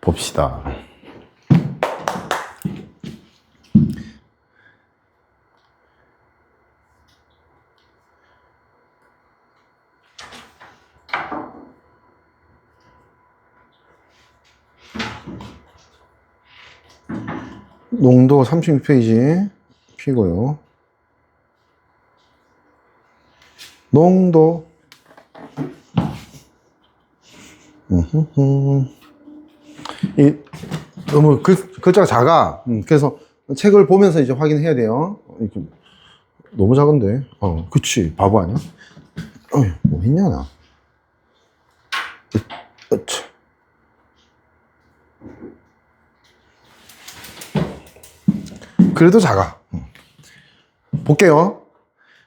봅시다. 농도 36페이지 피고요. 농도 너무 글자가 작아. 그래서 책을 보면서 이제 확인해야 돼요. 너무 작은데. 그치. 바보 아니야? 뭐 했냐, 나. 그래도 작아. 볼게요.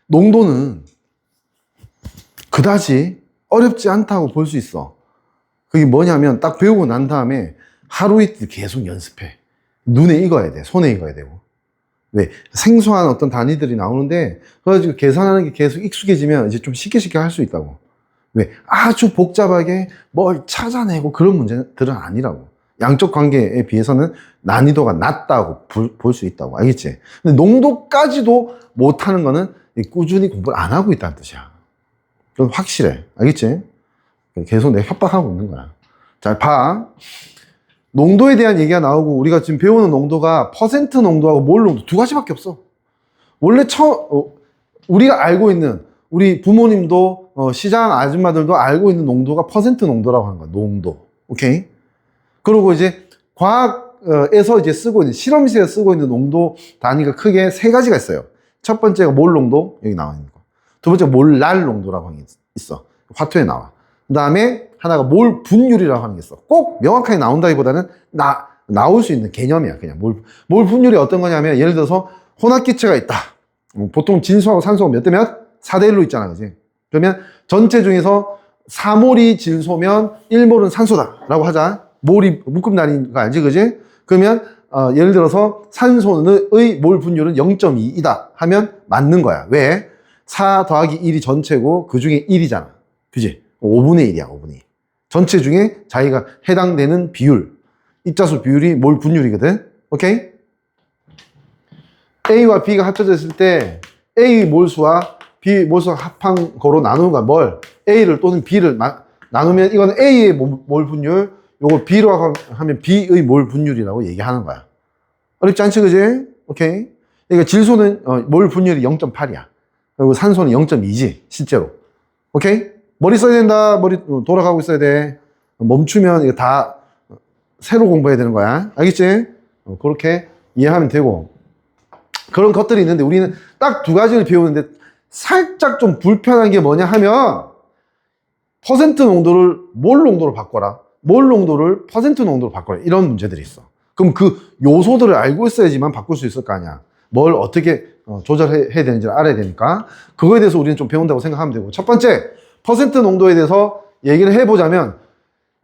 농도는 그다지 어렵지 않다고 볼 수 있어. 그게 뭐냐면 딱 배우고 난 다음에 하루 이틀 계속 연습해. 눈에 익어야 돼. 손에 익어야 되고. 왜? 생소한 어떤 단위들이 나오는데 그래가지고 계산하는 게 계속 익숙해지면 이제 좀 쉽게 할 수 있다고. 왜? 아주 복잡하게 뭘 찾아내고 그런 문제들은 아니라고. 양적 관계에 비해서는 난이도가 낮다고 볼 수 있다고. 알겠지? 근데 농도까지도 못하는 거는 꾸준히 공부를 안 하고 있다는 뜻이야. 그건 확실해. 알겠지? 계속 내가 협박하고 있는 거야. 잘 봐. 농도에 대한 얘기가 나오고 우리가 지금 배우는 농도가 퍼센트 농도하고 몰 농도 두 가지밖에 없어. 원래 우리가 알고 있는 우리 부모님도 시장 아줌마들도 알고 있는 농도가 퍼센트 농도라고 하는 거야. 농도. 오케이? 그리고 이제 과학에서 이제 쓰고 있는 실험실에서 쓰고 있는 농도 단위가 크게 세 가지가 있어요. 첫 번째가 몰 농도, 여기 나와 있는 거. 두 번째가 몰랄 농도라고 하는 게 있어. 화투에 나와. 그 다음에 하나가 몰 분율이라고 하는 게 있어. 꼭 명확하게 나온다기보다는 나올 수 있는 개념이야. 그냥 몰 분율이 어떤 거냐면 예를 들어서 혼합기체가 있다. 보통 진수하고 산소가 몇 대 몇? 4대 1로 있잖아. 그지? 그러면 전체 중에서 4몰이 진소면 1몰은 산소다라고 하자. 몰이 묶음 단위가 알지? 그지? 그러면 예를 들어서 산소의 몰 분율은 0.2이다 하면 맞는 거야. 왜? 4 더하기 1이 전체고 그 중에 1이잖아. 그지? 5분의 1이야. 5분의 1. 전체 중에 자기가 해당되는 비율, 입자수 비율이 몰 분율이거든. 오케이? A와 B가 합쳐졌을 때 A 몰수와 B 몰수가 합한 거로 나누는 거야. 뭘? A를 또는 B를 나누면 이거는 A의 몰 분율, 요걸 B로 하면 B의 몰 분율이라고 얘기하는 거야. 어렵지 않지, 그지? 오케이? 그러니까 질소는 몰 분율이 0.8이야. 그리고 산소는 0.2지, 실제로. 오케이? 머리 써야 된다. 머리 돌아가고 있어야 돼. 멈추면 이거 다 새로 공부해야 되는 거야. 알겠지? 그렇게 이해하면 되고. 그런 것들이 있는데 우리는 딱 두 가지를 배우는데 살짝 좀 불편한 게 뭐냐 하면 퍼센트 농도를 몰 농도로 바꿔라. 몰 농도를 퍼센트 농도로 바꿔라. 이런 문제들이 있어. 그럼 그 요소들을 알고 있어야지만 바꿀 수 있을 거 아니야. 뭘 어떻게 조절해야 되는지를 알아야 되니까 그거에 대해서 우리는 좀 배운다고 생각하면 되고. 첫 번째, 퍼센트 농도에 대해서 얘기를 해보자면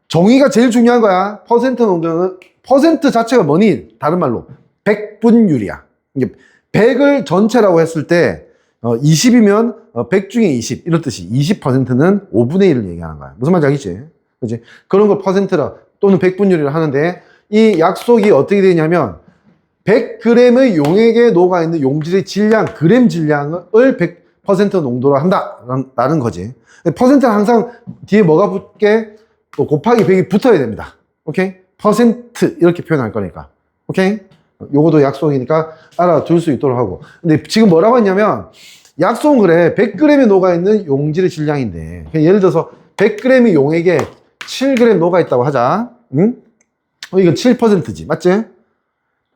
정의가 제일 중요한 거야. 퍼센트 농도는 퍼센트 자체가 뭐니? 다른 말로 100분율이야. 100을 전체라고 했을 때 20이면 100 중에 20 이런 뜻이 20%는 5분의 1을 얘기하는 거야. 무슨 말인지 알겠지? 그치? 그런 걸 퍼센트라 또는 100분율이라 하는데 이 약속이 어떻게 되냐면 100g의 용액에 녹아있는 용질의 질량, 그램 질량을 100% 농도로 한다라는 거지. 퍼센트는 항상 뒤에 뭐가 붙게 또 곱하기 100이 붙어야 됩니다. 오케이? 퍼센트 이렇게 표현할 거니까. 오케이? 요거도 약속이니까 알아둘 수 있도록 하고. 근데 지금 뭐라고 했냐면 약속은 그래. 100g에 녹아있는 용질의 질량인데 예를 들어서 100g의 용액에 7g 녹아있다고 하자. 응? 이건 7%지. 맞지?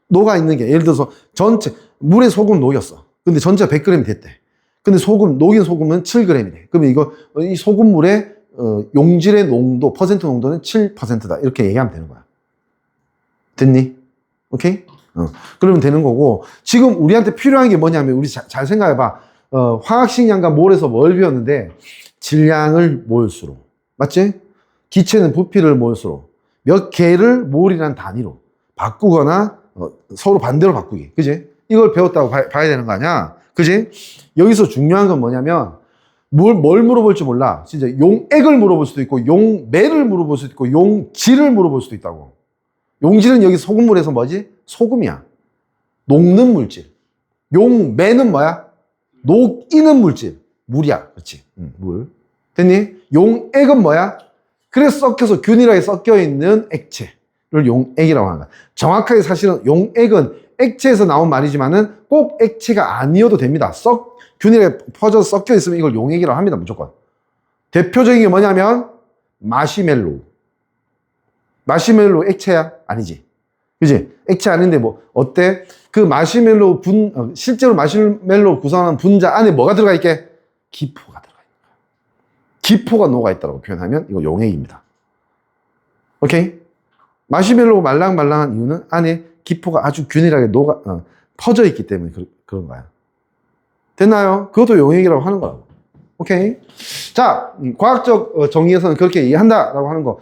녹아있는 게 예를 들어서 전체 물에 소금 녹였어. 근데 전체가 100g이 됐대. 근데 녹인 소금은 7g이래. 그러면 이 소금물의 용질의 농도, 퍼센트 농도는 7%다. 이렇게 얘기하면 되는 거야. 됐니? 오케이? 그러면 되는 거고, 지금 우리한테 필요한 게 뭐냐면, 우리 잘 생각해봐. 화학식량과 몰에서 뭘 배웠는데, 질량을 몰수로. 맞지? 기체는 부피를 몰수로. 몇 개를 몰이라는 단위로 바꾸거나, 서로 반대로 바꾸기. 그지? 이걸 배웠다고 봐야 되는 거 아니야? 그지? 여기서 중요한 건 뭐냐면, 뭘 물어볼지 몰라. 진짜 용액을 물어볼 수도 있고, 용매를 물어볼 수도 있고, 용질을 물어볼 수도 있다고. 용질은 여기 소금물에서 뭐지? 소금이야. 녹는 물질. 용매는 뭐야? 녹이는 물질. 물이야. 그렇지. 물. 됐니? 용액은 뭐야? 그래서 섞여서 균일하게 섞여 있는 액체를 용액이라고 하는 거야. 정확하게 사실은 용액은 액체에서 나온 말이지만은 꼭 액체가 아니어도 됩니다. 균일하게 퍼져서 섞여 있으면 이걸 용액이라고 합니다. 무조건. 대표적인 게 뭐냐면 마시멜로우. 마시멜로우 액체야? 아니지. 그지? 액체 아닌데 뭐 어때? 그 마시멜로우 실제로 마시멜로우 구성하는 분자 안에 뭐가 들어가 있게? 기포가 들어가 있는 거야. 기포가 녹아 있다고 표현하면 이거 용액입니다. 오케이? 마시멜로우 말랑말랑한 이유는 안에 기포가 아주 균일하게 퍼져 있기 때문에 그런 거야. 됐나요? 그것도 용액이라고 하는 거라고. 오케이? 자, 과학적 정의에서는 그렇게 이해한다라고 하는 거.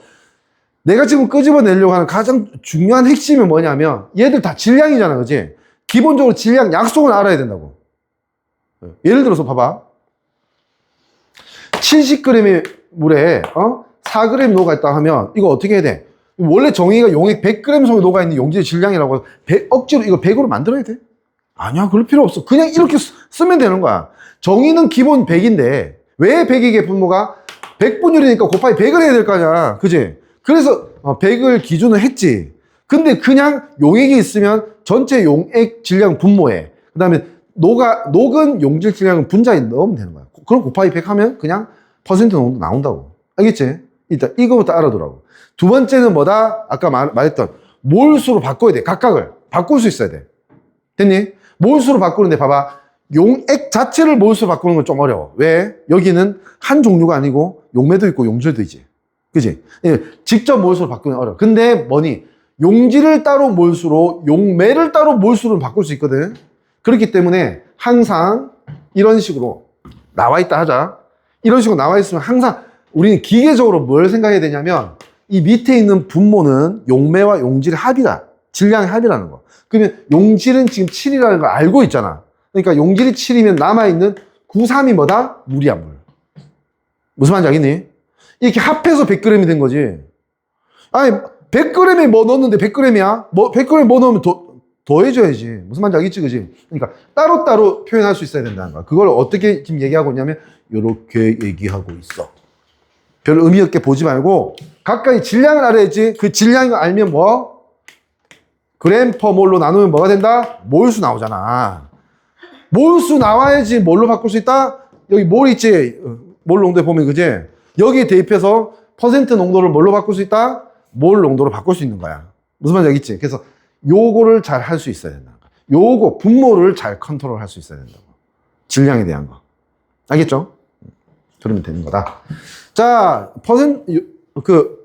내가 지금 끄집어내려고 하는 가장 중요한 핵심이 뭐냐면 얘들 다 질량이잖아, 그지? 기본적으로 질량 약속은 알아야 된다고. 예를 들어서 봐봐. 70g의 물에 4g 녹아있다 하면 이거 어떻게 해야 돼? 원래 정의가 용액 100g 속에 녹아있는 용질의 질량이라고 억지로 이거 100으로 만들어야 돼? 아니야, 그럴 필요 없어. 그냥 이렇게 쓰면 되는 거야. 정의는 기본 100인데 왜 100이게 분모가 100분율이니까 곱하기 100을 해야 될 거 아니야. 그지? 그래서 100을 기준으로 했지. 근데 그냥 용액이 있으면 전체 용액 질량 분모에 그 다음에 녹은 용질 질량은 분자에 넣으면 되는 거야. 그럼 곱하기 100 하면 그냥 퍼센트 농도 나온다고. 알겠지? 일단 이거부터 알아두라고. 두 번째는 뭐다? 아까 말했던 몰수로 바꿔야 돼. 각각을 바꿀 수 있어야 돼. 됐니? 몰수로 바꾸는데 봐봐. 용액 자체를 몰수로 바꾸는 건 좀 어려워. 왜? 여기는 한 종류가 아니고 용매도 있고 용질도 있지. 그지? 직접 몰수로 바꾸는 건 어려워. 근데 뭐니? 용질을 따로 몰수로, 용매를 따로 몰수로 바꿀 수 있거든. 그렇기 때문에 항상 이런 식으로 나와 있다 하자. 이런 식으로 나와 있으면 항상 우리는 기계적으로 뭘 생각해야 되냐면 이 밑에 있는 분모는 용매와 용질의 합이다. 질량의 합이라는 거. 그러면 용질은 지금 7이라는 걸 알고 있잖아. 그러니까 용질이 7이면 남아있는 93이 뭐다? 물이야, 물. 무슨 말인지 알겠니? 이렇게 합해서 100g이 된 거지. 아니, 100g에 뭐 넣었는데 100g이야? 100g에 뭐 넣으면 더해줘야지. 무슨 말인지 알겠지, 그지? 그러니까 따로따로 표현할 수 있어야 된다는 거야. 그걸 어떻게 지금 얘기하고 있냐면, 요렇게 얘기하고 있어. 별 의미 없게 보지 말고, 각각의 질량을 알아야지. 그 질량을 알면 뭐? 그램 퍼 몰로 나누면 뭐가 된다? 몰수 나오잖아. 몰수 나와야지 뭘로 바꿀 수 있다? 여기 몰 있지? 몰 농도에 보면, 그지? 여기에 대입해서 퍼센트 농도를 뭘로 바꿀 수 있다? 몰 농도로 바꿀 수 있는 거야. 무슨 말인지 알겠지? 그래서 요거를 잘 할 수 있어야 된다. 요거 분모를 잘 컨트롤 할 수 있어야 된다고. 질량에 대한 거. 알겠죠? 그러면 되는 거다. 자,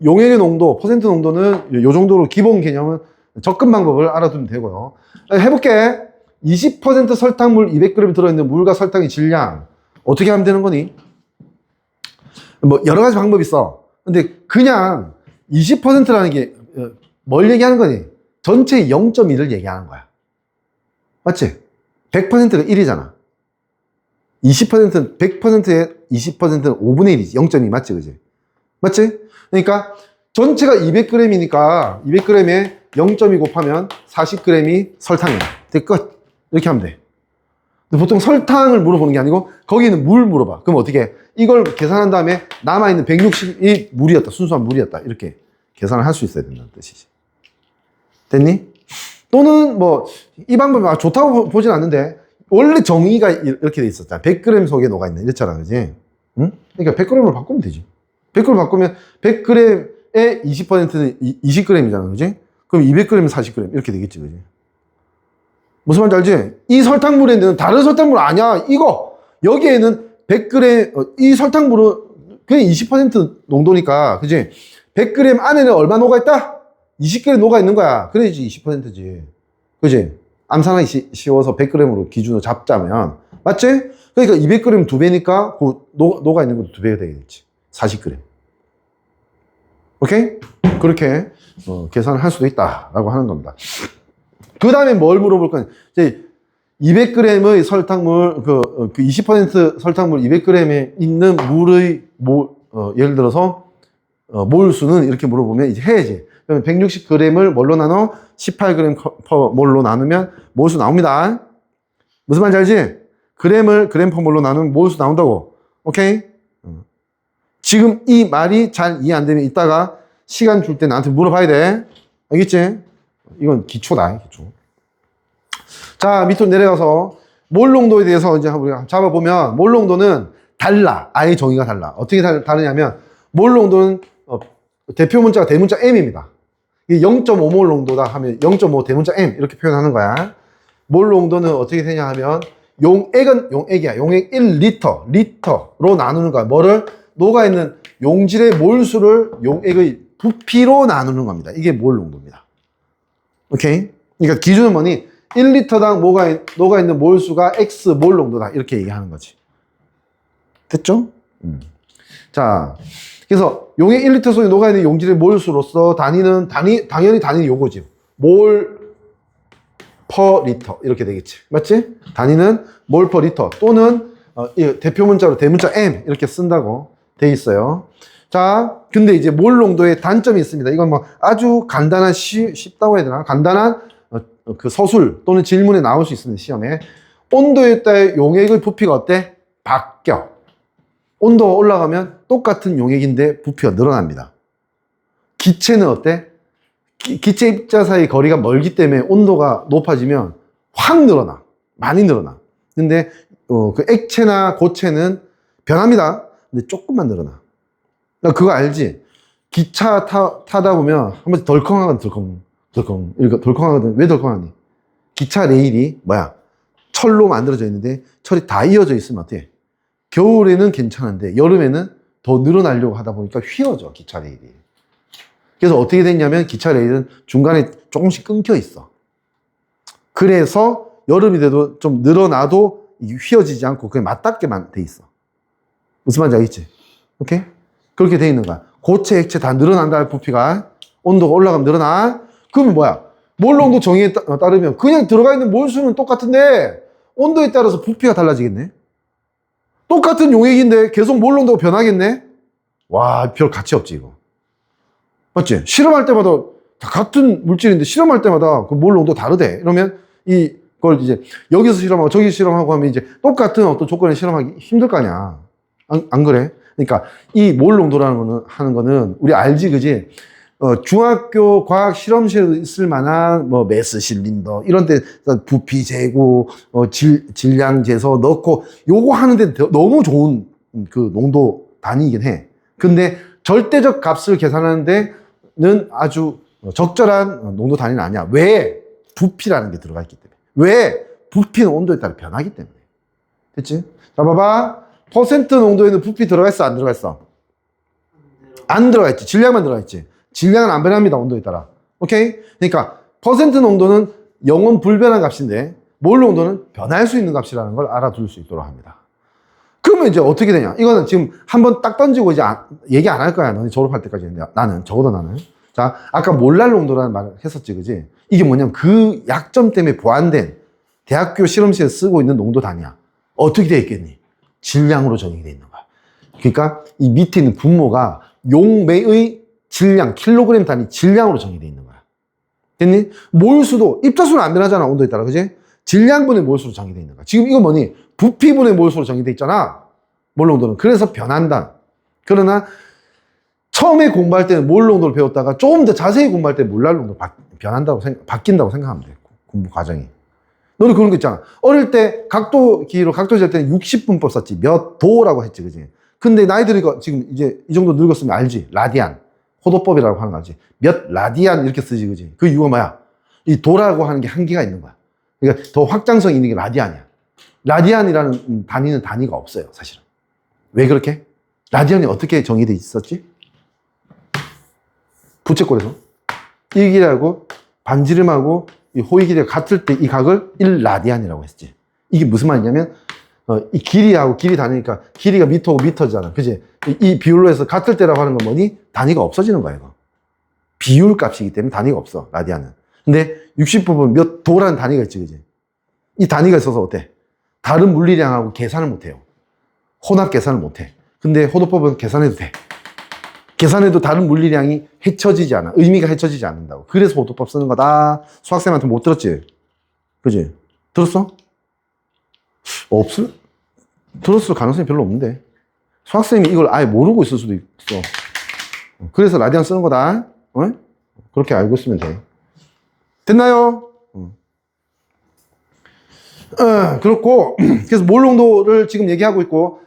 용액의 농도, 퍼센트 농도는 요 정도로 기본 개념은 접근 방법을 알아두면 되고요. 해볼게. 20% 설탕물 200g 들어있는 물과 설탕의 질량. 어떻게 하면 되는 거니? 뭐, 여러 가지 방법이 있어. 근데 그냥 20%라는 게 뭘 얘기하는 거니? 전체 0.1을 얘기하는 거야. 맞지? 100%가 1이잖아. 20%는 100%에 20%는 5분의 1이지. 0.2 맞지? 그지? 맞지? 그러니까 전체가 200g이니까 200g에 0.2 곱하면 40g이 설탕이야. 돼, 끝. 이렇게 하면 돼. 근데 보통 설탕을 물어보는 게 아니고 거기는 물 물어봐. 그럼 어떻게 해? 이걸 계산한 다음에 남아있는 160이 물이었다. 순수한 물이었다. 이렇게 계산을 할 수 있어야 된다는 뜻이지. 됐니? 또는 뭐 이 방법이 좋다고 보진 않는데 원래 정의가 이렇게 돼 있었잖아. 100g 속에 녹아있는 이랬잖아. 그지? 응? 그러니까 100g으로 바꾸면 되지. 100g으로 바꾸면 100g에 20%는 20g이잖아. 그지? 그럼 200g은 40g 이렇게 되겠지. 그지? 무슨 말인지 알지? 이 설탕물에는 다른 설탕물 아니야. 이거 여기에는 100g 이 설탕물은 그냥 20% 농도니까 그지? 100g 안에는 얼마 녹아있다? 20g 녹아있는 거야. 그래야지 20%지. 그지? 암산하기 쉬워서 100g으로 기준으로 잡자면 맞지? 그러니까 200g 2배니까 그 녹아있는 것도 2배가 되겠지. 40g. 오케이? 그렇게 계산을 할 수도 있다라고 하는 겁니다. 그 다음에 뭘 물어볼 거냐? 이제 200g의 설탕물, 그 20% 설탕물 200g에 있는 물의 예를 들어서 몰수는 이렇게 물어보면 이제 해야지. 그러면 160g을 뭘로 나눠? 18g per 몰로 나누면 몰수 나옵니다. 무슨 말인지 알지? 그램을 그램 per 몰로 나누면 몰수 나온다고. 오케이? 지금 이 말이 잘 이해 안 되면 이따가 시간 줄 때 나한테 물어봐야 돼. 알겠지? 이건 기초다, 기초. 자, 밑으로 내려가서 몰 농도에 대해서 이제 우리가 잡아보면 몰 농도는 달라. 아예 정의가 달라. 어떻게 다르냐면 몰 농도는 대표 문자가 대문자 M입니다. 이게 0.5몰 농도다 하면 0.5 대문자 M 이렇게 표현하는 거야. 몰 농도는 어떻게 되냐 하면 용액은 용액이야. 용액 1리터, 리터로 나누는 거야. 뭐를? 녹아있는 용질의 몰수를 용액의 부피로 나누는 겁니다. 이게 몰 농도입니다. 오케이? 그러니까 기준은 뭐니? 1리터당 녹아있는 몰수가 X 몰 농도다. 이렇게 얘기하는 거지. 됐죠? 자, 그래서 용액 1리터 속에 녹아있는 용질의 몰수로서 단위는, 당연히 단위는 요거지. 몰 퍼 리터. 이렇게 되겠지. 맞지? 단위는 몰 퍼 리터 또는 대표 문자로 대문자 M 이렇게 쓴다고 돼 있어요. 자, 근데 이제 몰 농도에 단점이 있습니다. 이건 뭐 아주 간단한 쉽다고 해야 되나? 간단한 그 서술 또는 질문에 나올 수 있습니다. 시험에. 온도에 따라 용액의 부피가 어때? 바뀌어. 온도가 올라가면 똑같은 용액인데 부피가 늘어납니다. 기체는 어때? 기체 입자 사이 거리가 멀기 때문에 온도가 높아지면 확 늘어나. 많이 늘어나. 근데 그 액체나 고체는 변합니다. 근데 조금만 늘어나. 나 그거 알지? 기차 타다 보면 한 번씩 덜컹하거든, 덜컹. 이렇게 덜컹하거든. 왜 덜컹하니? 기차 레일이 뭐야? 철로 만들어져 있는데 철이 다 이어져 있으면 어때? 겨울에는 괜찮은데 여름에는 더 늘어나려고 하다 보니까 휘어져, 기차 레일이. 그래서 어떻게 됐냐면 기차 레일은 중간에 조금씩 끊겨 있어. 그래서 여름이 돼도 좀 늘어나도 휘어지지 않고 그게 맞닿게만 돼 있어. 무슨 말인지 알겠지? 오케이? 그렇게 돼 있는 거야. 고체, 액체 다 늘어난다, 부피가. 온도가 올라가면 늘어나. 그러면 뭐야? 몰 농도 정의에 따르면 그냥 들어가 있는 몰수는 똑같은데 온도에 따라서 부피가 달라지겠네? 똑같은 용액인데 계속 몰 농도가 변하겠네? 와, 별 가치 없지, 이거. 맞지? 실험할 때마다 다 같은 물질인데 실험할 때마다 그 몰 농도 다르대. 이러면 이걸 이제 여기서 실험하고 저기 실험하고 하면 이제 똑같은 어떤 조건에 실험하기 힘들 거 아니야. 안 그래? 그러니까 이 몰 농도라는 거는 하는 거는 우리 알지, 그지? 중학교 과학 실험실에도 있을 만한 뭐 메스 실린더 이런 데 부피 재고 질량 재서 넣고 요거 하는데 너무 좋은 그 농도 단위이긴 해. 근데 절대적 값을 계산하는 데는 아주 적절한 농도 단위는 아니야. 왜? 부피라는 게 들어가 있기 때문에. 왜? 부피는 온도에 따라 변하기 때문에. 됐지? 자, 봐봐. 퍼센트 농도에는 부피 들어가 있어, 안 들어가 있어? 안 들어가 있지. 질량만 들어가 있지. 질량은 안 변합니다, 온도에 따라. 오케이? 그러니까 퍼센트 농도는 영원 불변한 값인데 몰 농도는 변할 수 있는 값이라는 걸 알아둘 수 있도록 합니다. 그러면 이제 어떻게 되냐? 이거는 지금 한번 딱 던지고 이제 얘기 안 할 거야. 너네 졸업할 때까지. 나는, 적어도 나는. 자, 아까 몰랄 농도라는 말을 했었지, 그지? 이게 뭐냐면 그 약점 때문에 보완된 대학교 실험실에 쓰고 있는 농도 단위야. 어떻게 되어 있겠니? 질량으로 정의되어 있는 거야. 그러니까 이 밑에 있는 분모가 용매의 질량, 킬로그램 단위 질량으로 정의되어 있는 거야. 됐니? 몰수도 입자수는 안 변하잖아, 온도에 따라. 그지? 질량분의 몰수로 정의되어 있는 거야. 지금 이거 뭐니? 부피분의 몰수로 정의되어 있잖아. 몰 농도는. 그래서 변한다. 그러나 처음에 공부할 때는 몰 농도를 배웠다가 조금 더 자세히 공부할 때 몰랄 농도 바뀐다고 생각하면 돼. 공부 과정이. 너는 그런 거 있잖아. 어릴 때 각도기로 각도 잴 때는 60분법 썼지. 몇 도라고 했지, 그지? 근데 나이 들이고 지금 이제 이 정도 늙었으면 알지? 라디안. 호도법이라고 하는 거지. 몇 라디안 이렇게 쓰지, 그지? 그 이유가 뭐야? 이 도라고 하는 게 한계가 있는 거야. 그러니까 더 확장성이 있는 게 라디안이야. 라디안이라는 단위는 단위가 없어요, 사실은. 왜 그렇게? 라디안이 어떻게 정의돼 있었지? 부채꼴에서 이 길이하고 반지름하고 이 호의 길이가 같을 때 이 각을 1라디안이라고 했지. 이게 무슨 말이냐면 이 길이하고 길이 단위니까 길이가 미터고 미터잖아, 그지? 이 비율로 해서 같을 때라고 하는 건 뭐니? 단위가 없어지는 거야, 이거. 비율 값이기 때문에 단위가 없어, 라디안은. 근데 60부분 몇 도라는 단위가 있지, 그지? 이 단위가 있어서 어때? 다른 물리량하고 계산을 못해요. 혼합 계산을 못해. 근데 호도법은 계산해도 돼. 계산해도 다른 물리량이 헤쳐지지 않아. 의미가 헤쳐지지 않는다고. 그래서 호도법 쓰는 거다. 수학생한테 못 들었지? 그지? 들었어? 들었을 가능성이 별로 없는데. 수학생이 이걸 아예 모르고 있을 수도 있어. 그래서 라디안 쓰는 거다. 어? 그렇게 알고 있으면 돼. 됐나요? 그렇고, 그래서 몰 농도를 지금 얘기하고 있고,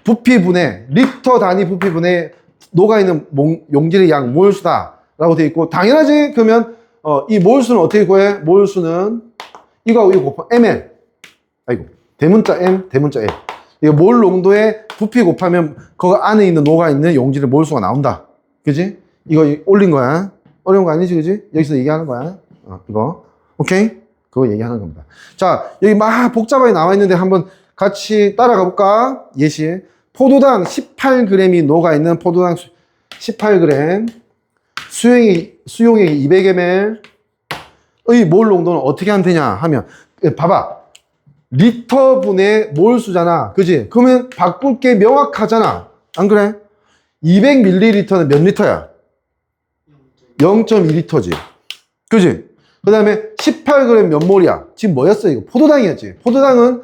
부피분해, 리터 단위 부피분해 녹아있는 용질의 양, 몰수다. 라고 되어 있고, 당연하지? 그러면, 이 몰수는 어떻게 구해? 몰수는 이거하고 이거 곱하, ml. 아이고, 대문자 m, 대문자 l. 이거 몰 농도에 부피 곱하면 그 안에 있는 녹아있는 용질의 몰수가 나온다. 그지? 이거 올린 거야. 어려운 거 아니지, 그지? 여기서 얘기하는 거야. 이거. 오케이? 그거 얘기하는 겁니다. 자, 여기 막 복잡하게 나와 있는데 한번 같이 따라가 볼까? 예시. 포도당 18g이 녹아있는 포도당 18g. 수용액이 200ml의 몰 농도는 어떻게 하면 되냐 하면, 봐봐. 리터분의 몰수잖아. 그지? 그러면 바꿀 게 명확하잖아. 안 그래? 200ml는 몇 리터야? 0.2리터지. 그지? 그 다음에 18g 몇 몰이야? 지금 뭐였어, 이거? 포도당이었지. 포도당은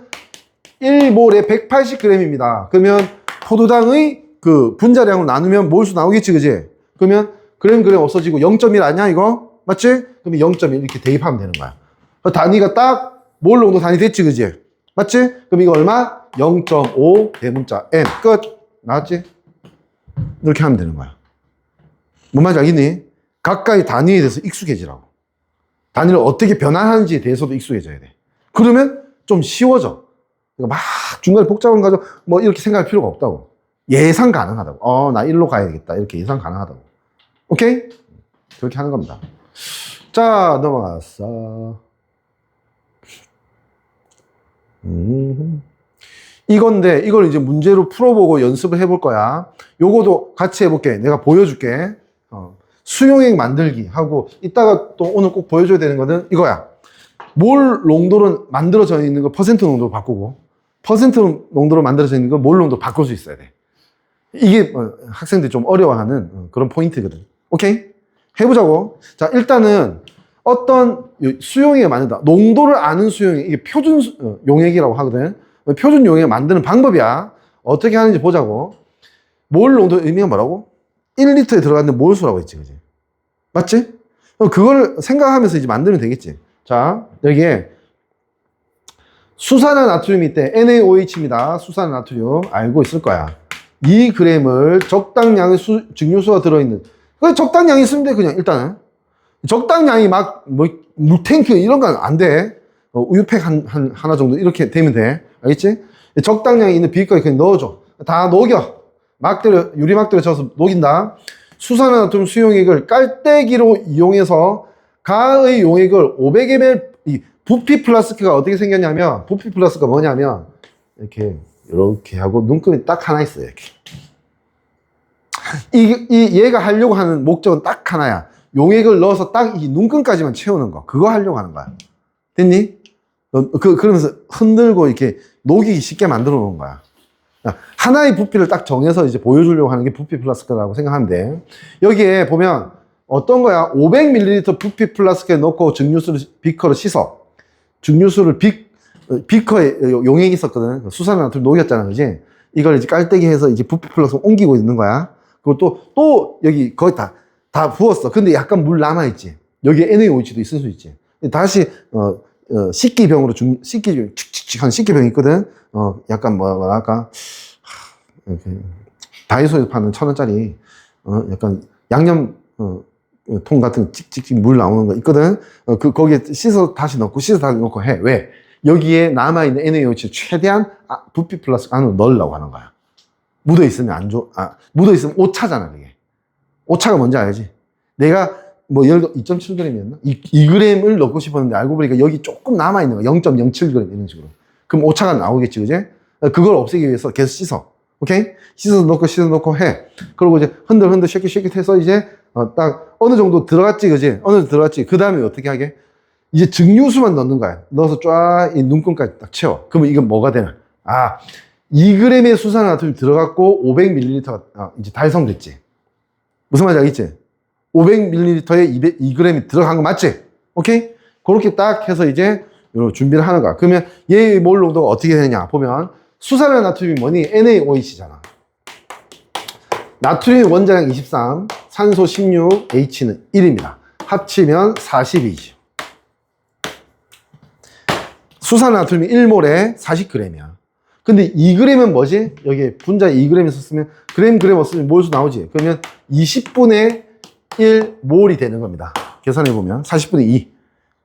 1몰에 180g입니다. 그러면 포도당의 그 분자량을 나누면 몰수 나오겠지, 그지? 그러면 그램 없어지고 0.1 아니야, 이거? 맞지? 그러면 0.1 이렇게 대입하면 되는 거야. 그 단위가 딱 몰 농도 단위 됐지, 그지? 맞지? 그럼 이거 얼마? 0.5 대문자 m. 끝. 나왔지? 이렇게 하면 되는 거야. 뭔 말인지 알겠니? 각각의 단위에 대해서 익숙해지라고. 단위를 어떻게 변환하는지에 대해서도 익숙해져야 돼. 그러면 좀 쉬워져. 그러니까 막 중간에 복잡한 가지고 뭐 이렇게 생각할 필요가 없다고. 예상 가능하다고. 나 일로 가야 되겠다. 이렇게 예상 가능하다고. 오케이? 그렇게 하는 겁니다. 자, 넘어갔어. 이건데, 이걸 이제 문제로 풀어보고 연습을 해볼 거야. 요거도 같이 해볼게. 내가 보여줄게. 수용액 만들기 하고, 이따가 또 오늘 꼭 보여줘야 되는 거는 이거야. 몰 농도로 만들어져 있는 거 퍼센트 농도로 바꾸고, 퍼센트 농도로 만들어져 있는 거 몰 농도로 바꿀 수 있어야 돼. 이게 학생들이 좀 어려워하는 그런 포인트거든. 오케이? 해보자고. 자, 일단은 어떤 수용액을 만든다. 농도를 아는 수용액, 이게 표준 용액이라고 하거든. 표준 용액을 만드는 방법이야. 어떻게 하는지 보자고. 몰 농도 의미가 뭐라고? 1리터에 들어가는 몰수라고 했지, 그지? 맞지? 그걸 생각하면서 이제 만들면 되겠지. 자, 여기에 수산화 나트륨이 있대. NaOH입니다. 수산화 나트륨. 알고 있을 거야. 2g을 적당량의 증류수가 들어있는. 적당량이 있으면 돼, 그냥, 일단은. 적당량이 막, 물탱크 이런 건 안 돼. 우유팩 하나 정도 이렇게 되면 돼. 알겠지? 적당량이 있는 비거에 그냥 넣어줘. 다 녹여. 유리막대로 져서 녹인다. 수산화나트륨 수용액을 깔때기로 이용해서 가의 용액을 500ml, 이 부피 플라스크가 어떻게 생겼냐면, 부피 플라스크가 뭐냐면, 이렇게 하고 눈금이 딱 하나 있어요, 이렇게. 얘가 하려고 하는 목적은 딱 하나야. 용액을 넣어서 딱 이 눈금까지만 채우는 거. 그거 하려고 하는 거야. 됐니? 그러면서 흔들고 이렇게 녹이기 쉽게 만들어 놓은 거야. 하나의 부피를 딱 정해서 이제 보여주려고 하는 게 부피 플라스크라고 생각하면 돼. 여기에 보면 어떤 거야? 500ml 부피 플라스크에 넣고 증류수를 비커로 씻어. 증류수를 비커에 용액이 있었거든. 수산화나트륨 녹였잖아, 그지? 이걸 이제 깔때기 해서 이제 부피 플라스크 옮기고 있는 거야. 그리고 또 여기 거의 다 부었어. 근데 약간 물 남아있지. 여기에 NaOH도 있을 수 있지. 다시, 식기병으로 칙칙칙 한 식기병 있거든. 약간 뭐랄까. 이렇게 다이소에서 파는 1,000원짜리, 약간 양념, 통 같은 찍찍찍 물 나오는 거 있거든. 거기에 씻어 다시 넣고 해. 왜? 여기에 남아있는 NaOH 최대한 부피 플러스 안으로 넣으려고 하는 거야. 묻어있으면 묻어있으면 오차잖아, 그게. 오차가 뭔지 알지? 내가 예를 들어 2.7g이었나? 2g을 넣고 싶었는데 알고 보니까 여기 조금 남아있는 거야. 0.07g 이런 식으로. 그럼 오차가 나오겠지, 그지? 그걸 없애기 위해서 계속 씻어. 오케이? 씻어서 넣고 해. 그리고 이제 흔들 쉐킷 해서 이제 딱 어느 정도 들어갔지, 그지? 어느 정도 들어갔지. 그 다음에 어떻게 하게? 이제 증류수만 넣는 거야. 넣어서 쫙 이 눈금까지 딱 채워. 그러면 이건 뭐가 되나? 2g의 수산화듐이 들어갔고 500ml가 이제 달성됐지. 무슨 말인지 알겠지? 500ml에 2g이 들어간 거 맞지? 오케이? 그렇게 딱 해서 이제 준비를 하는 거야. 그러면 얘의 몰 농도가 어떻게 되느냐 보면 수산화 나트륨이 뭐니? NaOH잖아. 나트륨 원자량 23, 산소 16, H는 1입니다. 합치면 40이지. 수산화 나트륨이 1몰에 40g이야. 근데 2g은 뭐지? 여기 분자에 2g 있었으면 그램 없으면 몰수 나오지. 그러면 20분의 1몰이 되는 겁니다. 계산해보면 40분의 2.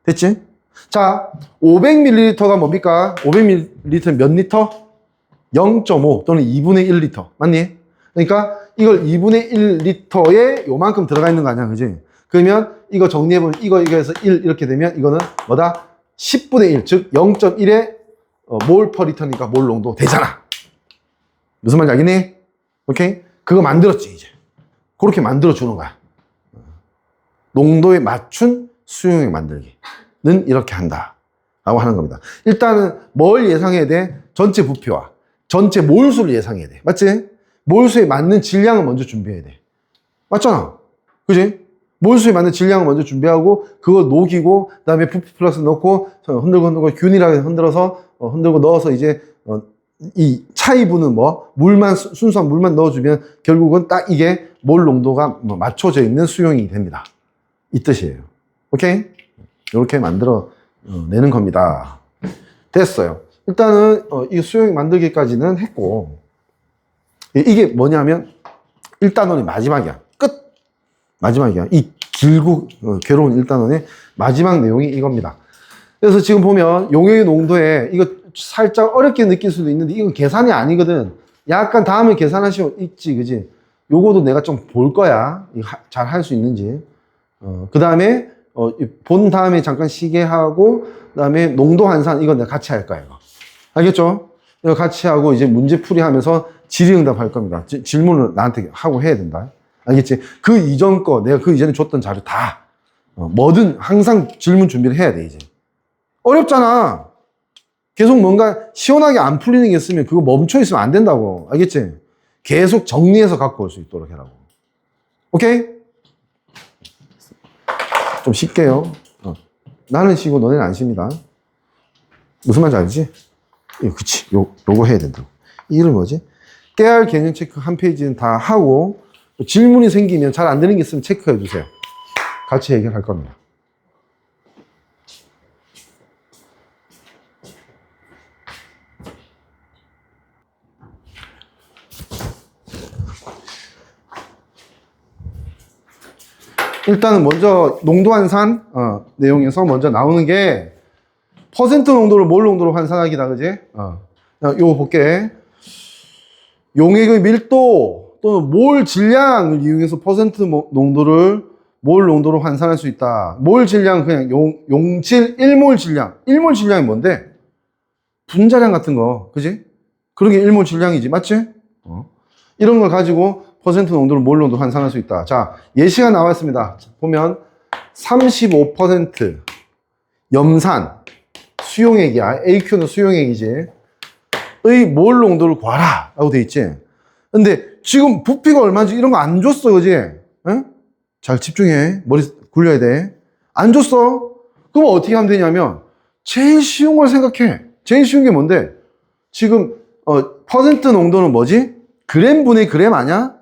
됐지? 자, 500ml가 뭡니까? 500ml 몇 리터? 0.5 또는 2분의 1리터. 맞니? 그러니까 이걸 2분의 1리터에 요만큼 들어가 있는 거 아니야, 그지? 그러면 이거 정리해보면 이거에서 1 이렇게 되면 이거는 뭐다? 10분의 1, 즉 0.1의 몰 퍼 리터니까 몰 농도 되잖아. 무슨 말인지 알겠니? 오케이? 그거 만들었지, 이제. 그렇게 만들어주는 거야. 농도에 맞춘 수용액 만들기는 이렇게 한다 라고 하는 겁니다. 일단은 뭘 예상해야 돼? 전체 부피와 전체 몰수를 예상해야 돼. 맞지? 몰수에 맞는 질량을 먼저 준비해야 돼. 맞잖아. 그지? 몰수에 맞는 질량을 먼저 준비하고 그걸 녹이고 그 다음에 부피 플러스 넣고 흔들고 균일하게 흔들어서 흔들고 넣어서 이제 이 차이분은 뭐 물만 순수한 물만 넣어주면 결국은 딱 이게 몰 농도가 맞춰져 있는 수용이 됩니다. 이 뜻이에요. 오케이? 이렇게 만들어 내는 겁니다. 됐어요. 일단은 이 수용액 만들기까지는 했고 이게 뭐냐면 1단원이 마지막이야. 끝! 마지막이야. 이 길고 괴로운 1단원의 마지막 내용이 이겁니다. 그래서 지금 보면 용액의 농도에 이거 살짝 어렵게 느낄 수도 있는데 이건 계산이 아니거든. 약간 다음에 계산하시면 있지, 그지? 요거도 내가 좀 볼 거야. 잘 할 수 있는지. 그 다음에 본 다음에 잠깐 쉬게 하고 그 다음에 농도 환산 이건 내가 같이 할 거야. 이거. 알겠죠? 이거 같이 하고 이제 문제 풀이 하면서 질의응답 할 겁니다. 질문을 나한테 하고 해야 된다. 알겠지? 그 이전 거 내가 그 이전에 줬던 자료 다 뭐든 항상 질문 준비를 해야 돼. 이제 어렵잖아. 계속 뭔가 시원하게 안 풀리는 게 있으면 그거 멈춰 있으면 안 된다고. 알겠지? 계속 정리해서 갖고 올 수 있도록 해라고. 오케이? 좀 쉽게요. 나는 쉬고 너네는 안 쉽니다. 무슨 말인지 알지? 그치. 요거 해야 된다고. 이름 뭐지? 깨알 개념 체크 한 페이지는 다 하고 질문이 생기면 잘 안 되는 게 있으면 체크해 주세요. 같이 해결할 겁니다. 일단은 먼저 농도 환산 내용에서 먼저 나오는 게 퍼센트 농도를 몰 농도로 환산하기다, 그지? 요거 볼게. 용액의 밀도 또는 몰 질량을 이용해서 퍼센트 농도를 몰 농도로 환산할 수 있다. 몰 질량 그냥 용질 1몰 질량. 1몰 질량이 뭔데? 분자량 같은 거, 그지? 그런 게 1몰 질량이지, 맞지? 이런 걸 가지고 퍼센트 농도를 몰 농도로 환산할 수 있다. 자, 예시가 나와 있습니다. 보면 35% 염산 수용액이야. AQ는 수용액이지. 의 몰 농도를 구하라 라고 돼 있지. 근데 지금 부피가 얼마인지 이런 거 안 줬어, 그지? 응? 잘 집중해. 머리 굴려야 돼. 안 줬어. 그럼 어떻게 하면 되냐면 제일 쉬운 걸 생각해. 제일 쉬운 게 뭔데? 지금 퍼센트 농도는 뭐지? 그램 분의 그램 아니야?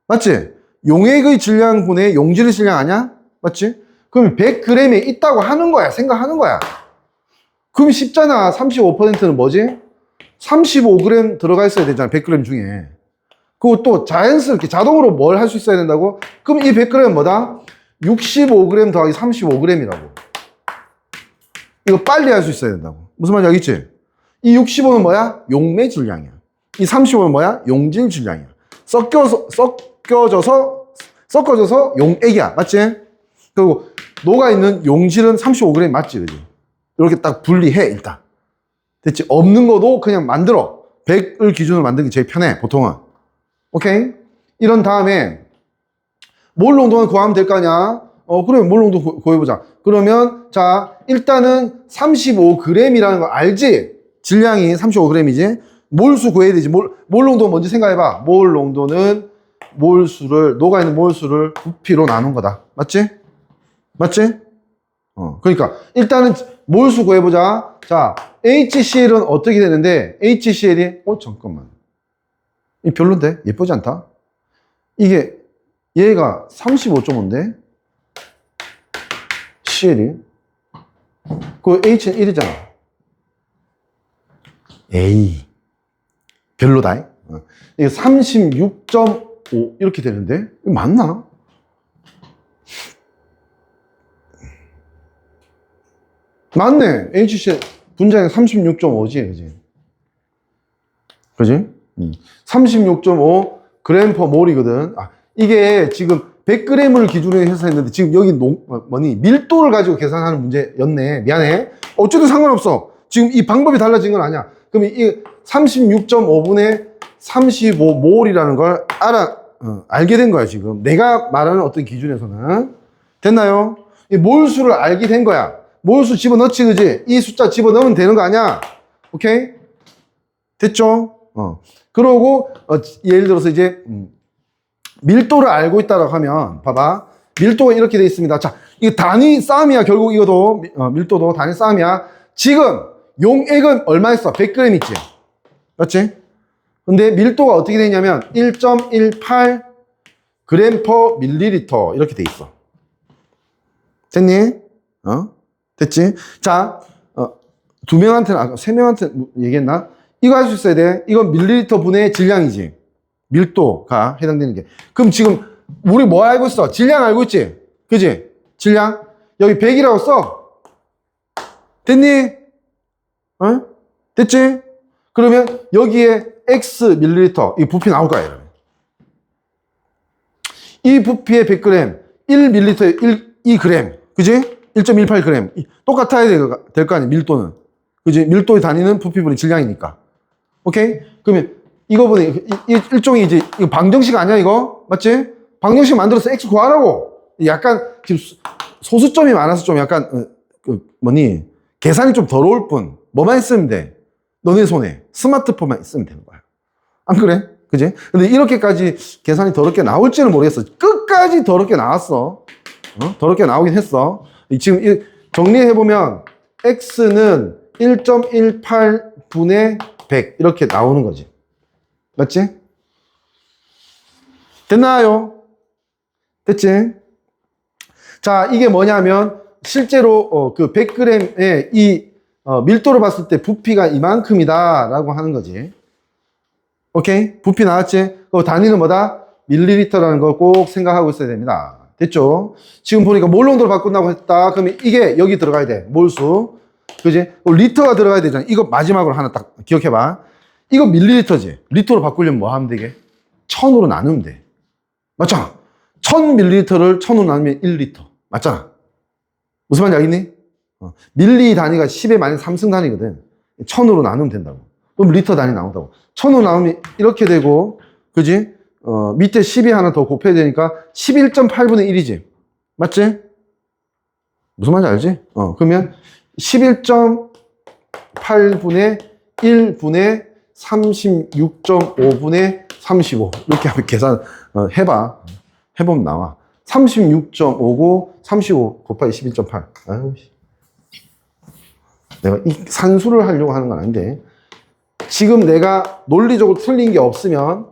맞지? 용액의 질량 분의 용질의 질량 아니야? 맞지? 그럼 100g에 있다고 하는 거야. 생각하는 거야. 그럼 쉽잖아. 35%는 뭐지? 35g 들어가 있어야 되잖아. 100g 중에. 그리고 또 자연스럽게 자동으로 뭘 할 수 있어야 된다고? 그럼 이 100g은 뭐다? 65g 더하기 35g이라고. 이거 빨리 할 수 있어야 된다고. 무슨 말인지 알겠지? 이 65는 뭐야? 용매 질량이야. 이 35는 뭐야? 용질 질량이야. 섞어져서 용액이야. 맞지? 그리고 녹아있는 용질은 35g 맞지? 그지? 이렇게 딱 분리해, 일단. 됐지? 없는 거도 그냥 만들어. 100을 기준으로 만드는 게 제일 편해, 보통은. 오케이? 이런 다음에, 몰 농도만 구하면 될 거 아니야? 그러면 몰농도 구해보자. 그러면, 자, 일단은 35g이라는 거 알지? 질량이 35g이지? 몰수 구해야 되지. 몰농도 먼저 생각해봐. 몰농도는 녹아있는 몰수를 부피로 나눈 거다. 맞지? 맞지? 그러니까, 일단은 몰수 구해보자. 자, HCl은 어떻게 되는데, HCl이, 잠깐만. 이 별론데? 예쁘지 않다? 이게, 얘가 35.5인데, CL이. 그 H는 1이잖아. 에이. 별로다. 이게 36.5 이렇게 되는데 이거 맞나? 맞네. HCl 분자량 36.5지, 그지? 36.5 g per 몰이거든. 이게 지금 100g을 기준으로 해서 했는데 지금 여기 밀도를 가지고 계산하는 문제였네. 미안해. 어쨌든 상관없어. 지금 이 방법이 달라진 건 아니야. 그럼 이 36.5분의 35몰이라는 걸 알게 된 거야, 지금. 내가 말하는 어떤 기준에서는. 됐나요? 이 몰수를 알게 된 거야. 몰수 집어넣지, 그지? 이 숫자 집어넣으면 되는 거 아니야? 오케이? 됐죠? 그러고, 예를 들어서 이제, 밀도를 알고 있다고 하면, 봐봐. 밀도가 이렇게 돼 있습니다. 자, 이게 단위 싸움이야. 결국 이것도, 밀도도 단위 싸움이야. 지금, 용액은 얼마였어? 100g 있지? 맞지? 근데 밀도가 어떻게 되냐면 1.18 g per 밀리리터 이렇게 돼 있어. 됐니? 됐지? 자, 두 명한테는, 세 명한테 얘기했나? 이거 할 수 있어야 돼. 이건 밀리리터 분의 질량이지. 밀도가 해당되는 게. 그럼 지금 우리 뭐 알고 있어? 질량 알고 있지? 그지? 질량? 여기 100이라고 써. 됐니? 됐지? 그러면 여기에 X 밀리리터, 이 부피 나올 거야, 이러면. 이 부피의 100g, 1밀리터에 2g, 그지? 1.18g. 똑같아야 될 거 아니야, 밀도는. 그지? 밀도의 단위는 부피분의 질량이니까. 오케이? 그러면 이거 보니, 일종의 이제, 이거 방정식 아니야, 이거? 맞지? 방정식 만들어서 X 구하라고. 약간, 지금 소수점이 많아서 좀 약간, 계산이 좀 더러울 뿐. 뭐만 있으면 돼. 너네 손에 스마트폰만 있으면 되는 거야. 안 그래? 그지? 근데 이렇게까지 계산이 더럽게 나올지는 모르겠어. 끝까지 더럽게 나왔어. 더럽게 나오긴 했어. 지금 정리해보면 X는 1.18분의 100 이렇게 나오는 거지. 맞지? 됐나요? 됐지? 자, 이게 뭐냐면 실제로 그 100g의 이 밀도를 봤을 때 부피가 이만큼이다 라고 하는 거지. 오케이? 부피 나왔지? 그 단위는 뭐다? 밀리리터라는 걸 꼭 생각하고 있어야 됩니다. 됐죠? 지금 보니까 몰농도를 바꾼다고 했다. 그러면 이게 여기 들어가야 돼. 몰수. 그지? 리터가 들어가야 되잖아. 이거 마지막으로 하나 딱 기억해봐. 이거 밀리리터지? 리터로 바꾸려면 뭐 하면 되게? 1000으로 나누면 돼. 맞잖아. 1000ml를 1000으로 나누면 1리터. 맞잖아. 무슨 말인지 알겠니? 밀리 단위가 10의 마이너스 3승 단위거든. 1000으로 나누면 된다고. 그럼 리터 단위 나온다고. 1000으로 나누면 이렇게 되고, 그지? 밑에 10이 하나 더 곱해야 되니까 11.8분의 1이지. 맞지? 무슨 말인지 알지? 그러면 11.8분의 1분의 36.5분의 35. 이렇게 하면 계산, 해봐. 해보면 나와. 36.5고 35 곱하기 11.8. 아유, 내가 이 산수를 하려고 하는 건 아닌데. 지금 내가 논리적으로 틀린 게 없으면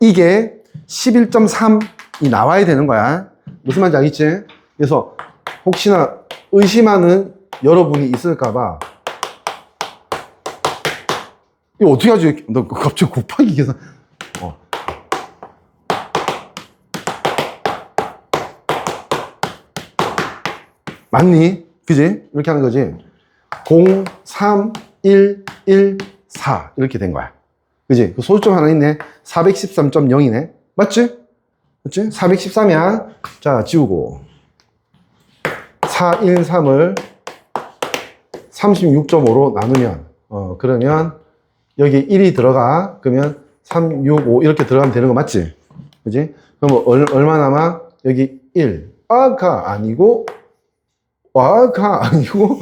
이게 11.3이 나와야 되는 거야. 무슨 말인지 알겠지? 그래서 혹시나 의심하는 여러분이 있을까봐 이거 어떻게 하지? 너 갑자기 곱하기 계산. 맞니? 그지? 이렇게 하는 거지. 0, 3, 1, 1, 4 이렇게 된 거야. 그지? 그 소수점 하나 있네. 413.0이네. 맞지? 맞지? 413이야. 자, 지우고 4, 1, 3을 36.5로 나누면 그러면 여기 1이 들어가. 그러면 3, 6, 5 이렇게 들어가면 되는 거 맞지? 그지? 그럼 얼마 남아? 여기 1. 아가 아니고, 아가 아니고,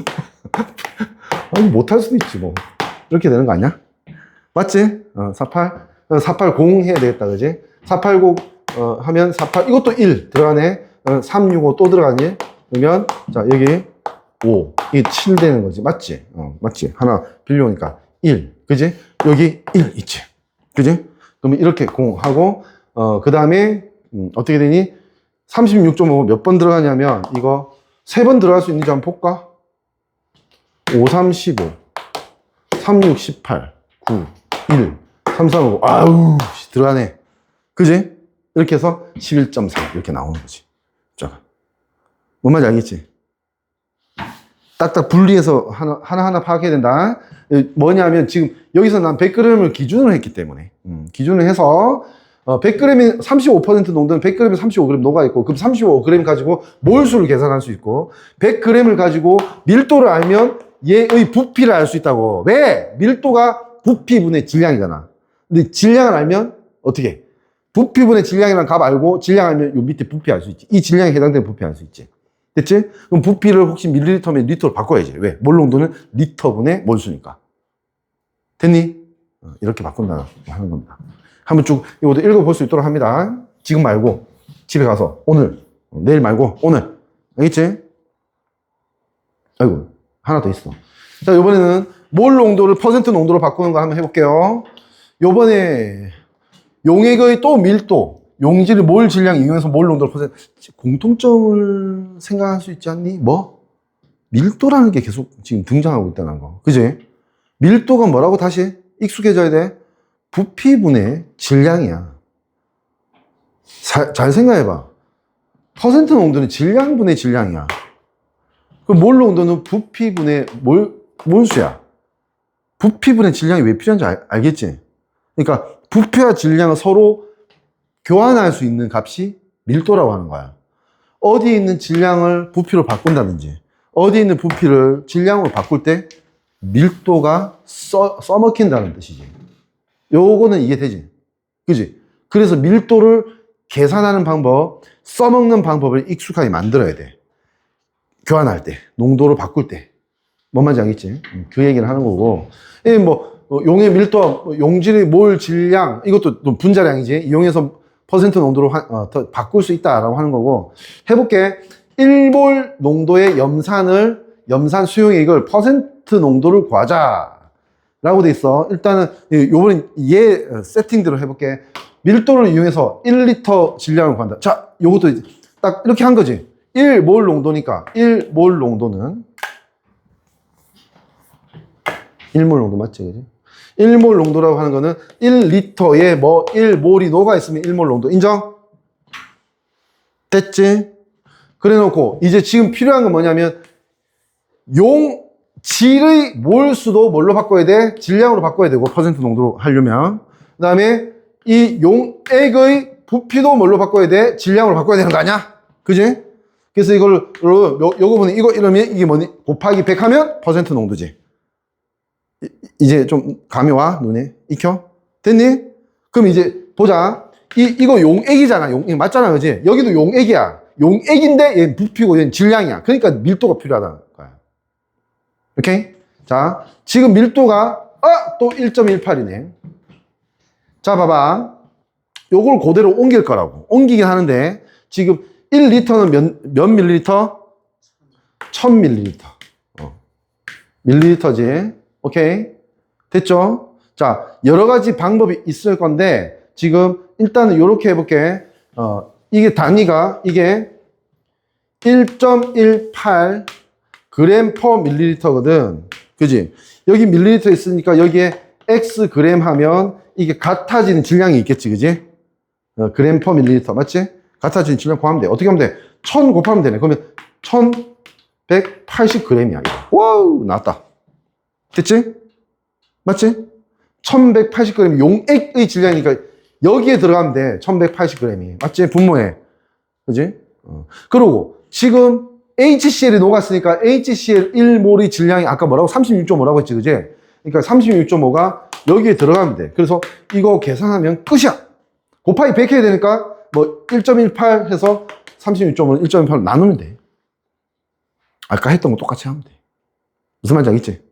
아니, 못할 수도 있지, 뭐. 이렇게 되는 거 아니야? 맞지? 48. 480 해야 되겠다, 그지? 480, 하면 48, 이것도 1 들어가네. 365 또 들어가니? 그러면, 자, 여기 5. 이게 7 되는 거지. 맞지? 맞지? 하나 빌려오니까 1. 그지? 여기 1 있지. 그지? 그러면 이렇게 공하고, 그 다음에, 어떻게 되니? 36.5 몇 번 들어가냐면, 이거 3번 들어갈 수 있는지 한번 볼까? 5, 3, 15. 3, 6, 18. 9, 1. 3, 4, 5. 아우, 들어가네. 그지? 이렇게 해서 11.4. 이렇게 나오는 거지. 자, 뭔 말인지 알겠지? 딱딱 분리해서 하나하나 파악해야 된다. 뭐냐면 지금 여기서 난 100g을 기준으로 했기 때문에 기준을 해서 100g이 35% 농도는 100g에 35g 녹아있고 그럼 35g 가지고 몰수를 계산할 수 있고 100g을 가지고 밀도를 알면 얘의 부피를 알 수 있다고. 왜? 밀도가 부피분의 질량이잖아. 근데 질량을 알면 어떻게? 부피분의 질량이라는 값 알고 질량 알면 요 밑에 부피 알 수 있지. 이 질량에 해당되는 부피 알 수 있지. 됐지? 그럼 부피를 혹시 밀리리터면 리터로 바꿔야지. 왜? 몰 농도는 리터분의 몰수니까. 됐니? 이렇게 바꾼다 하는 겁니다. 한번 쭉 이것도 읽어볼 수 있도록 합니다. 지금 말고 집에 가서 오늘, 내일 말고 오늘. 알겠지? 아이고 하나 더 있어. 자, 이번에는 몰 농도를 퍼센트 농도로 바꾸는 거 한번 해볼게요. 요번에 용액의 또 밀도, 용질의 몰 질량 이용해서 몰 농도를 퍼센트. 공통점을 생각할 수 있지 않니? 뭐? 밀도라는 게 계속 지금 등장하고 있다는 거. 그지? 밀도가 뭐라고 다시 익숙해져야 돼? 부피분의 질량이야. 잘 생각해봐. 퍼센트 농도는 질량분의 질량이야. 그럼 몰 농도는 부피분의 몰수야. 부피분의 질량이 왜 필요한지 알겠지? 그러니까 부피와 질량을 서로 교환할 수 있는 값이 밀도라고 하는 거야. 어디에 있는 질량을 부피로 바꾼다든지 어디에 있는 부피를 질량으로 바꿀 때 밀도가 써먹힌다는 뜻이지. 요거는 이해되지? 그지? 그래서 밀도를 계산하는 방법, 써먹는 방법을 익숙하게 만들어야 돼. 교환할 때, 농도를 바꿀 때. 뭔 말인지 알겠지? 그 얘기를 하는 거고. 용의 밀도, 용질의 몰 질량, 이것도 또 분자량이지. 이용해서 퍼센트 농도로 더 바꿀 수 있다라고 하는 거고. 해볼게. 1몰 농도의 염산 수용액을 퍼센트 농도를 구하자. 라고 돼 있어. 일단은, 요번엔 얘 세팅대로 해볼게. 밀도를 이용해서 1리터 질량을 구한다. 자, 요것도 딱 이렇게 한 거지. 1몰 농도니까, 1몰 농도는, 1몰 농도 맞지? 그지? 1몰 농도라고 하는 거는 1리터에 1몰이 녹아있으면 1몰 농도. 인정? 됐지? 그래 놓고, 이제 지금 필요한 건 뭐냐면, 질의 몰수도 뭘로 바꿔야 돼? 질량으로 바꿔야 되고, 퍼센트 농도로 하려면. 그 다음에 이 용액의 부피도 뭘로 바꿔야 돼? 질량으로 바꿔야 되는 거 아니야? 그지? 그래서 이걸, 요거 보니, 이러면 이게 뭐니? 곱하기 100 하면 퍼센트 농도지. 이제 좀 감이 와? 눈에? 익혀? 됐니? 그럼 이제 보자. 이거 용액이잖아. 용액. 맞잖아. 그지? 여기도 용액이야. 용액인데 얘는 부피고 얘는 질량이야. 그러니까 밀도가 필요하다는 거야. 오케이? 자, 지금 밀도가, 또 1.18이네. 자, 봐봐. 요걸 그대로 옮길 거라고. 옮기긴 하는데, 지금 1리터는 몇 밀리리터? 1000밀리리터. 밀리리터지. 오케이? 됐죠? 자, 여러 가지 방법이 있을 건데, 지금 일단은 요렇게 해볼게. 이게 단위가, 이게 1.18 그램 퍼 밀리리터거든. 그지? 여기 밀리리터 있으니까 여기에 X 그램 하면 이게 같아지는 질량이 있겠지. 그지? 그램 퍼 밀리리터. 맞지? 같아지는 질량 구하면 돼. 어떻게 하면 돼? 1000 곱하면 되네. 그러면 1180g이야. 와우, 나왔다. 됐지? 맞지? 1180g 용액의 질량이니까 여기에 들어가면 돼. 1180g이. 맞지? 분모에. 그지? 그러고 지금 HCl이 녹았으니까 HCl 1몰의 질량이 아까 뭐라고? 36.5라고 했지. 그지? 그러니까 36.5가 여기에 들어가면 돼. 그래서 이거 계산하면 끝이야. 곱하기 100 해야 되니까 뭐 1.18 해서 36.5는 1.18로 나누면 돼. 아까 했던 거 똑같이 하면 돼. 무슨 말인지 알겠지?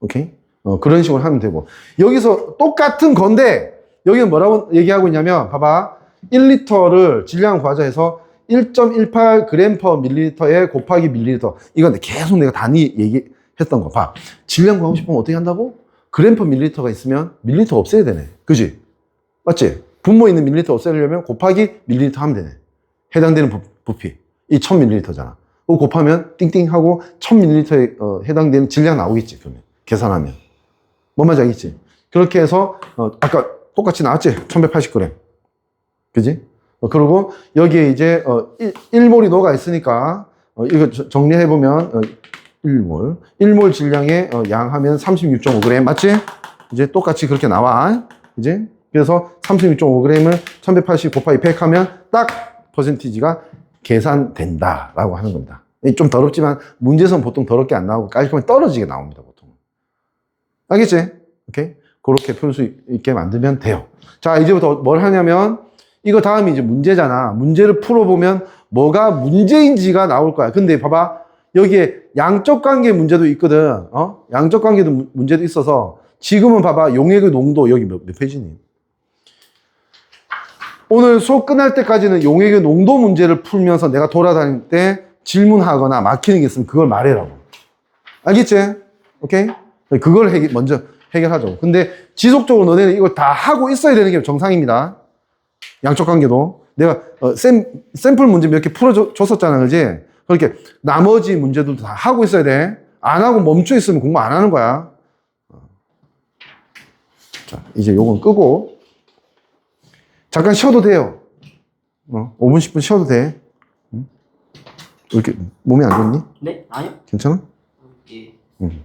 오케이? 그런 식으로 하면 되고. 여기서 똑같은 건데, 여기는 뭐라고 얘기하고 있냐면, 봐봐. 1리터를 질량 구하자 해서 1.18g per 밀리리터에 곱하기 밀리리터. 이건 계속 내가 단위 얘기했던 거 봐. 질량 구하고 싶으면 어떻게 한다고? 그램 per 밀리리터가 있으면 밀리리터 없애야 되네. 그지? 맞지? 분모에 있는 밀리리터 없애려면 곱하기 밀리리터 하면 되네. 해당되는 부피. 이 1000ml잖아. 그거 곱하면 띵띵하고 1000ml에 해당되는 질량 나오겠지. 그러면 계산하면. 뭔 말인지 알겠지? 그렇게 해서 아까 똑같이 나왔지? 1180g. 그지? 그리고 여기에 이제 1몰이 녹아 있으니까 이거 정리해보면 1몰 질량의 양 하면 36.5g 맞지? 이제 똑같이 그렇게 나와. 이제 그래서 36.5g을 1180 곱하기 100 하면 딱 퍼센티지가 계산된다 라고 하는 겁니다. 좀 더럽지만 문제에서는 보통 더럽게 안 나오고 깔끔하게 떨어지게 나옵니다. 보통. 알겠지? 오케이? 그렇게 풀 수 있게 만들면 돼요. 자, 이제부터 뭘 하냐면 이거 다음이 이제 문제잖아. 문제를 풀어보면 뭐가 문제인지가 나올 거야. 근데 봐봐. 여기에 양적 관계 문제도 있거든. 양적 관계도 문제도 있어서 지금은 봐봐. 용액의 농도 여기 몇 페이지니? 오늘 수업 끝날 때까지는 용액의 농도 문제를 풀면서 내가 돌아다닐 때 질문하거나 막히는 게 있으면 그걸 말해라고. 알겠지? 오케이? 그걸 먼저 해결하죠. 근데 지속적으로 너네는 이걸 다 하고 있어야 되는 게 정상입니다. 양적 관계도. 내가 샘플 문제 몇 개 풀어줬었잖아. 그지? 그렇게 나머지 문제들도 다 하고 있어야 돼. 안 하고 멈춰 있으면 공부 안 하는 거야. 자, 이제 요건 끄고 잠깐 쉬어도 돼요. 5분, 10분 쉬어도 돼. 왜 이렇게 몸이 안 좋니? 네? 아니요. 괜찮아? 예. 응.